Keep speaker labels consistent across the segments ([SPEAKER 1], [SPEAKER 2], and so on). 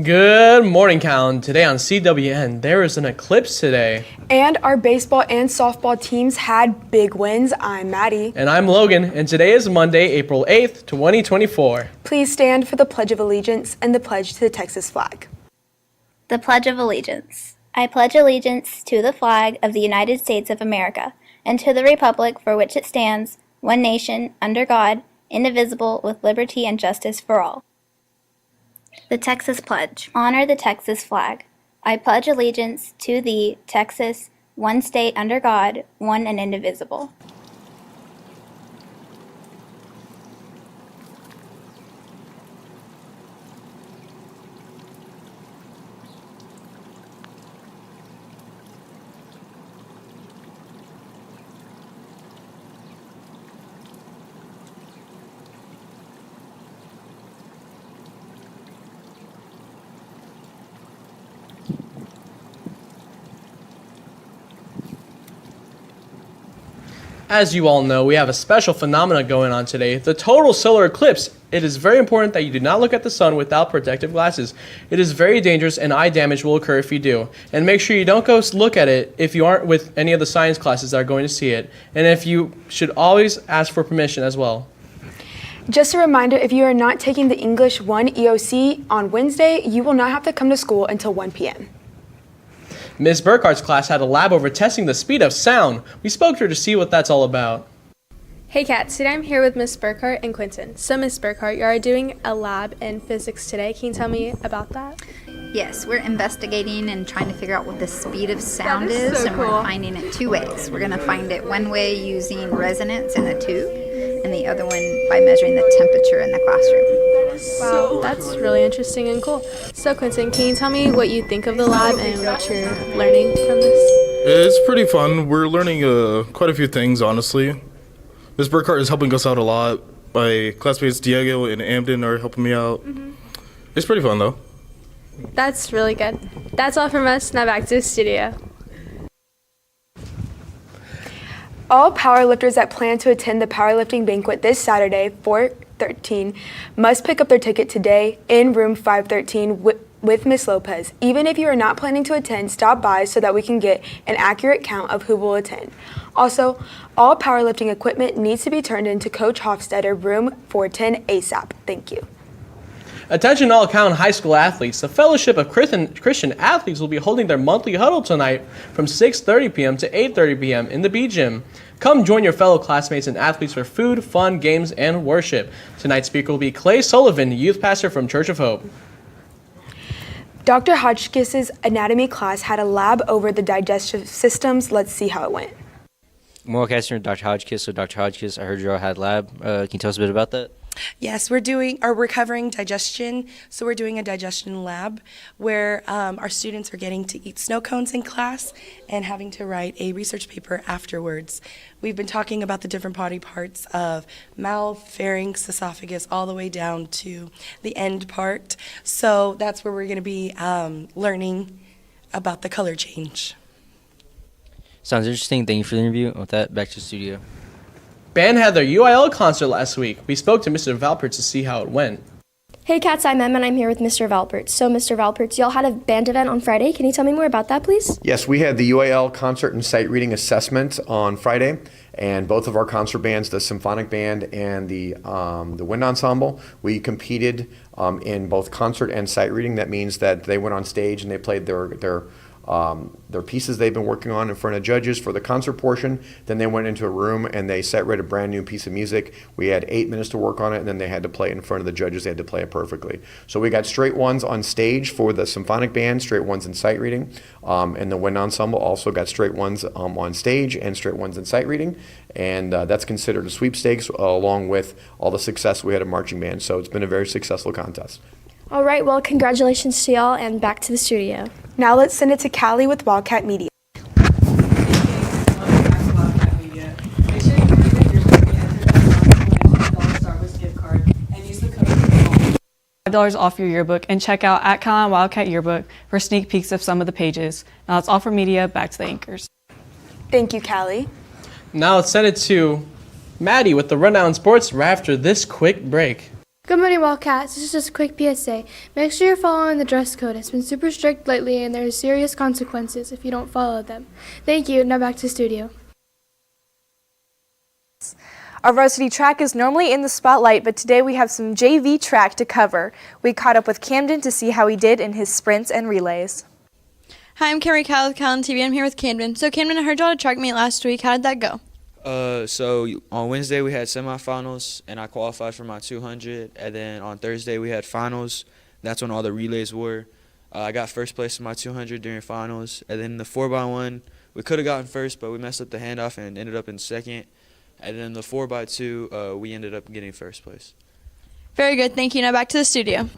[SPEAKER 1] Good morning, Calallen. Today on CWN, there is an eclipse today.
[SPEAKER 2] And our baseball and softball teams had big wins. I'm Maddie.
[SPEAKER 1] And I'm Logan, and today is Monday, April 8th, 2024.
[SPEAKER 2] Please stand for the Pledge of Allegiance and the pledge to the Texas flag.
[SPEAKER 3] The Pledge of Allegiance. I pledge allegiance to the flag of the United States of America and to the republic for which it stands, one nation, under God, indivisible, with liberty and justice for all. The Texas Pledge. Honor the Texas flag. I pledge allegiance to thee, Texas, one state under God, one and indivisible.
[SPEAKER 1] As you all know, we have a special phenomena going on today, the total solar eclipse. It is very important that you do not look at the sun without protective glasses. It is very dangerous and eye damage will occur if you do. And make sure you don't go look at it if you aren't with any of the science classes that are going to see it. And if you should always ask for permission as well.
[SPEAKER 2] Just a reminder, if you are not taking the English 1 EOC on Wednesday, you will not have to come to school until 1 p.m.
[SPEAKER 1] Ms. Burkhart's class had a lab over testing the speed of sound. We spoke to her to see what that's all about.
[SPEAKER 4] Hey Kat, today I'm here with Miss Burkhart and Quentin. So Miss Burkhart, you are doing a lab in physics today. Can you tell me about that?
[SPEAKER 5] Yes, we're investigating and trying to figure out what the speed of sound is,
[SPEAKER 4] so
[SPEAKER 5] and
[SPEAKER 4] cool.
[SPEAKER 5] we're finding it two ways. We're going to find it one way using resonance in a tube, and the other one by measuring the temperature in the classroom.
[SPEAKER 4] Wow, that's really interesting and cool. So Quentin, can you tell me what you think of the lab and what you're learning from this?
[SPEAKER 6] It's pretty fun. We're learning quite a few things, honestly. Ms. Burkhart is helping us out a lot. My classmates Diego and Amden are helping me out. It's pretty fun, though.
[SPEAKER 4] That's really good. That's all from us. Now back to the studio.
[SPEAKER 2] All powerlifters that plan to attend the powerlifting banquet this Saturday, 4/13, must pick up their ticket today in room 513 with Ms. Lopez. Even if you are not planning to attend, stop by so that we can get an accurate count of who will attend. Also, all powerlifting equipment needs to be turned into Coach Hofstetter, room 410 ASAP. Thank you.
[SPEAKER 1] Attention all Calallen High School athletes. The Fellowship of Christian Athletes will be holding their monthly huddle tonight from 6:30 p.m. to 8:30 p.m. in the B Gym. Come join your fellow classmates and athletes for food, fun, games, and worship. Tonight's speaker will be Clay Sullivan, youth pastor from Church of Hope.
[SPEAKER 2] Dr. Hodgkiss's anatomy class had a lab over the digestive systems. Let's see how it went.
[SPEAKER 7] Moralcaster and Dr. Hodgkiss. So Dr. Hodgkiss, I heard you all had lab. Can you tell us a bit about that?
[SPEAKER 8] Yes, we're covering digestion. So we're doing a digestion lab where our students are getting to eat snow cones in class and having to write a research paper afterwards. We've been talking about the different body parts of mouth, pharynx, esophagus, all the way down to the end part. So that's where we're going to be learning about the color change.
[SPEAKER 7] Sounds interesting. Thank you for the interview. With that, back to the studio.
[SPEAKER 1] Band had their UIL concert last week. We spoke to Mr. Valpert to see how it went.
[SPEAKER 9] Hey Cats, I'm Em and I'm here with Mr. Valpert. So Mr. Valpert, y'all had a band event on Friday. Can you tell me more about that, please?
[SPEAKER 10] Yes, we had the UIL concert and sight reading assessment on Friday, and both of our concert bands, the symphonic band and the wind ensemble, we competed in both concert and sight reading. That means that they went on stage and they played their pieces they've been working on in front of judges for the concert portion. Then they went into a room and they set read a brand new piece of music. We had 8 minutes to work on it, and then they had to play it in front of the judges. They had to play it perfectly. So we got straight ones on stage for the symphonic band, straight ones in sight reading, and the wind ensemble also got straight ones on stage and straight ones in sight reading. And that's considered a sweepstakes along with all the success we had at marching band. So it's been a very successful contest.
[SPEAKER 9] All right, well, congratulations to y'all and back to the studio.
[SPEAKER 2] Now let's send it to Callie with Wildcat Media.
[SPEAKER 11] $5 off your yearbook and check out at Calallen Wildcat Yearbook for sneak peeks of some of the pages. Now that's all for media. Back to the anchors.
[SPEAKER 2] Thank you, Callie.
[SPEAKER 1] Now let's send it to Maddie with the rundown sports right after this quick break.
[SPEAKER 12] Good morning, Wildcats. This is just a quick PSA. Make sure you're following the dress code. It's been super strict lately, and there are serious consequences if you don't follow them. Thank you. Now back to the studio.
[SPEAKER 13] Our varsity track is normally in the spotlight, but today we have some JV track to cover. We caught up with Camden to see how he did in his sprints and relays.
[SPEAKER 14] Hi, I'm Carrie Kyle with Calallen TV. I'm here with Camden. So Camden, I heard y'all had a track meet last week. How did that go?
[SPEAKER 15] So on Wednesday we had semifinals and I qualified for my 200, and then on Thursday we had finals. That's when all the relays were. I got first place in my 200 during finals, and then the 4x1 we could have gotten first, but we messed up the handoff and ended up in second. And then the 4x2 we ended up getting first place.
[SPEAKER 14] Very good, thank you. Now back to the studio.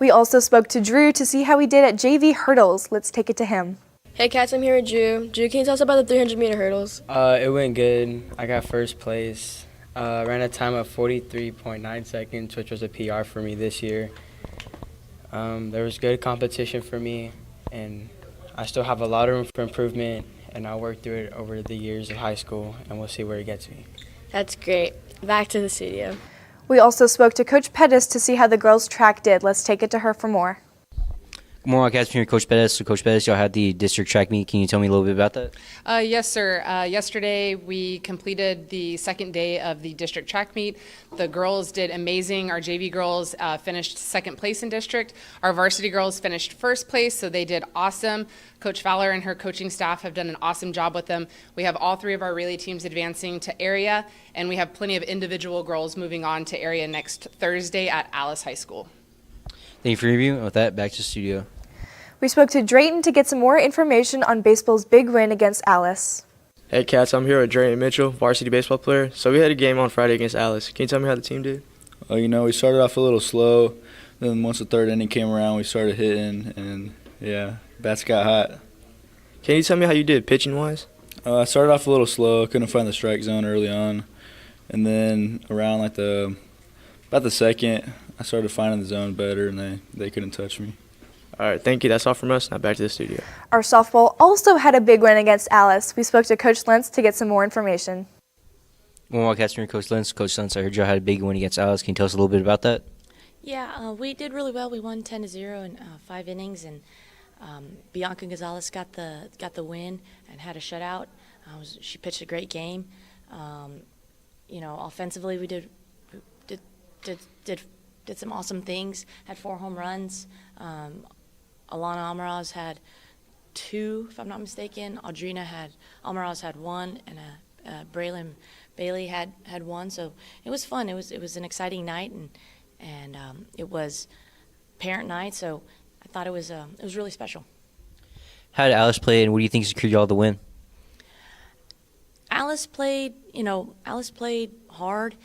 [SPEAKER 13] We also spoke to Drew to see how he did at JV hurdles. Let's take it to him.
[SPEAKER 16] Hey Cats, I'm here with Drew. Drew, can you tell us about the 300-meter hurdles?
[SPEAKER 17] It went good. I got first place. Ran a time of 43.9 seconds, which was a PR for me this year. There was good competition for me, and I still have a lot of room for improvement, and I'll work through it over the years of high school, and we'll see where it gets me.
[SPEAKER 16] That's great. Back to the studio.
[SPEAKER 13] We also spoke to Coach Pettis to see how the girls' track did. Let's take it to her for more.
[SPEAKER 7] Good morning, Wildcats. I'm here with Coach Pettis. So, Coach Pettis, y'all had the district track meet. Can you tell me a little bit about that?
[SPEAKER 18] Yes, sir. Yesterday, we completed the second day of the district track meet. The girls did amazing. Our JV girls finished second place in district. Our varsity girls finished first place, so they did awesome. Coach Fowler and her coaching staff have done an awesome job with them. We have all three of our relay teams advancing to area, and we have plenty of individual girls moving on to area next Thursday at Alice High School.
[SPEAKER 7] Thank you for your review. With that, back to the studio.
[SPEAKER 13] We spoke to Drayton to get some more information on baseball's big win against Alice.
[SPEAKER 19] Hey Cats, I'm here with Drayton Mitchell, varsity baseball player. So we had a game on Friday against Alice. Can you tell me how the team did?
[SPEAKER 20] We started off a little slow. Then once the third inning came around, we started hitting, and bats got hot.
[SPEAKER 19] Can you tell me how you did pitching-wise?
[SPEAKER 20] I started off a little slow. Couldn't find the strike zone early on. And then around about the second, I started finding the zone better, and they couldn't touch me.
[SPEAKER 19] All right, thank you. That's all from us. Now back to the studio.
[SPEAKER 13] Our softball also had a big win against Alice. We spoke to Coach Lentz to get some more information.
[SPEAKER 7] Good morning, Wildcats. I'm here with Coach Lentz. Coach Lentz, I heard y'all had a big win against Alice. Can you tell us a little bit about that?
[SPEAKER 21] Yeah, we did really well. We won 10-0 in 5 innings, and Bianca Gonzalez got the win and had a shutout. She pitched a great game. Offensively, we did some awesome things. Had 4 home runs. Alana Almaraz had 2, if I'm not mistaken. Almaraz had 1, and Braylon Bailey had 1. So it was fun. It was an exciting night, and it was parent night. So I thought it was really special.
[SPEAKER 7] How did Alice play, and what do you think secured y'all the win?
[SPEAKER 21] Alice played hard,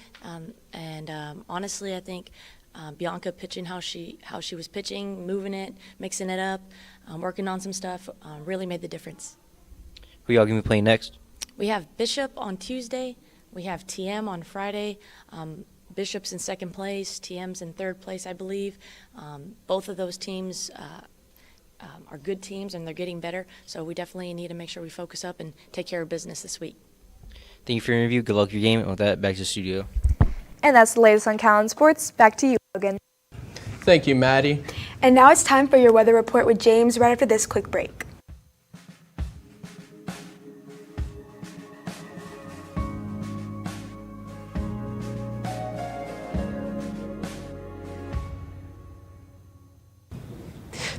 [SPEAKER 21] and honestly, I think Bianca pitching how she was pitching, moving it, mixing it up, working on some stuff, really made the difference.
[SPEAKER 7] Who y'all gonna be playing next?
[SPEAKER 21] We have Bishop on Tuesday. We have TM on Friday. Bishop's in second place. TM's in third place, I believe. Both of those teams are good teams, and they're getting better. So we definitely need to make sure we focus up and take care of business this week.
[SPEAKER 7] Thank you for your interview. Good luck with your game. And with that, back to the studio.
[SPEAKER 13] And that's the latest on Calallen Sports. Back to you, Logan.
[SPEAKER 1] Thank you, Maddie.
[SPEAKER 2] And now it's time for your weather report with James right after this quick break.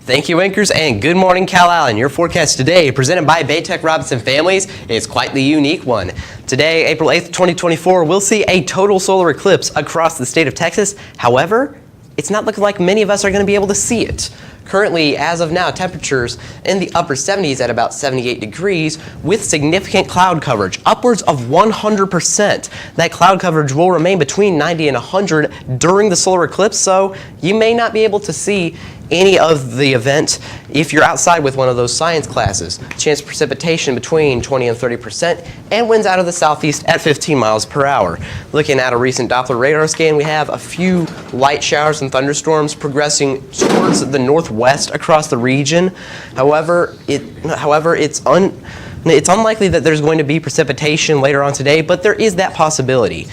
[SPEAKER 22] Thank you, anchors, and good morning, Calallen. Your forecast today, presented by Baytech Robinson Families, is quite the unique one. Today, April 8th, 2024, we'll see a total solar eclipse across the state of Texas. However, it's not looking like many of us are going to be able to see it. Currently, as of now, temperatures in the upper 70s at about 78 degrees with significant cloud coverage, upwards of 100%. That cloud coverage will remain between 90 and 100 during the solar eclipse, so you may not be able to see any of the event if you're outside with one of those science classes. Chance of precipitation between 20 and 30%, and winds out of the southeast at 15 miles per hour. Looking at a recent Doppler radar scan, we have a few light showers and thunderstorms progressing towards the northwest across the region. However, it's unlikely that there's going to be precipitation later on today, but there is that possibility.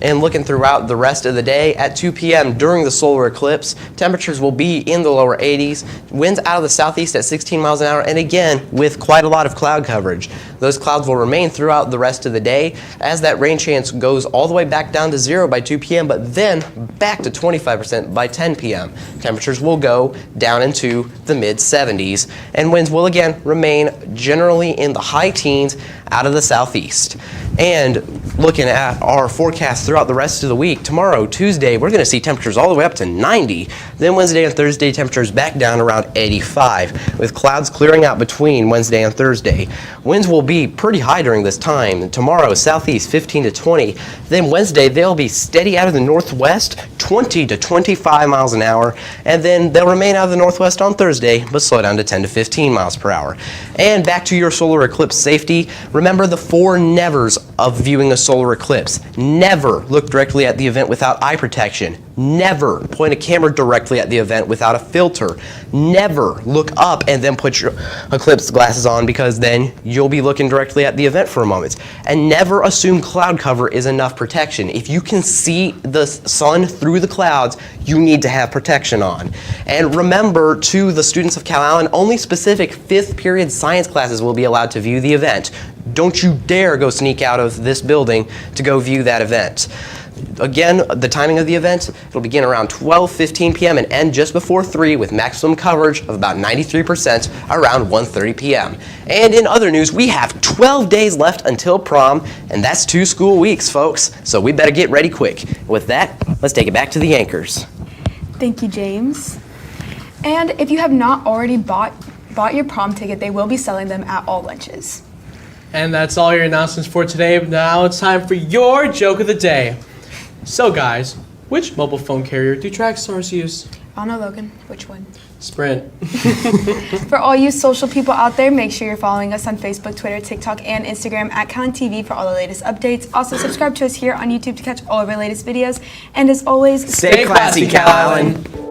[SPEAKER 22] And looking throughout the rest of the day, at 2 p.m. during the solar eclipse, temperatures will be in the lower 80s, winds out of the southeast at 16 miles an hour, and again, with quite a lot of cloud coverage. Those clouds will remain throughout the rest of the day as that rain chance goes all the way back down to 0 by 2 p.m., but then back to 25% by 10 p.m. Temperatures will go down into the mid-70s, and winds will again remain generally in the high teens out of the southeast. And looking at our forecast throughout the rest of the week, tomorrow, Tuesday, we're going to see temperatures all the way up to 90. Then Wednesday and Thursday, temperatures back down around 85, with clouds clearing out between Wednesday and Thursday. Winds will be pretty high during this time. Tomorrow, southeast 15 to 20. Then Wednesday, they'll be steady out of the northwest, 20 to 25 miles an hour. And then they'll remain out of the northwest on Thursday, but slow down to 10 to 15 miles per hour. And back to your solar eclipse safety. Remember the 4 nevers of viewing a solar eclipse. Never look directly at the event without eye protection. Never point a camera directly at the event without a filter. Never look up and then put your eclipse glasses on, because then you'll be looking directly at the event for a moment. And never assume cloud cover is enough protection. If you can see the sun through the clouds, you need to have protection on. And remember, to the students of Calallen, only specific 5th period science classes will be allowed to view the event. Don't you dare go sneak out of this building to go view that event. Again, the timing of the event, it'll begin around 12:15 p.m. and end just before 3, with maximum coverage of about 93% around 1:30 p.m. And in other news, we have 12 days left until prom, and that's 2 school weeks, folks. So we better get ready quick. With that, let's take it back to the anchors.
[SPEAKER 2] Thank you, James. And if you have not already bought your prom ticket, they will be selling them at all lunches.
[SPEAKER 1] And that's all your announcements for today. Now it's time for your joke of the day. So guys, which mobile phone carrier do track stars use?
[SPEAKER 2] I don't know, Logan. Which one?
[SPEAKER 1] Sprint.
[SPEAKER 2] For all you social people out there, make sure you're following us on Facebook, Twitter, TikTok, and Instagram at CalallenTV for all the latest updates. Also, subscribe to us here on YouTube to catch all of our latest videos. And as always,
[SPEAKER 22] stay classy, Calallen.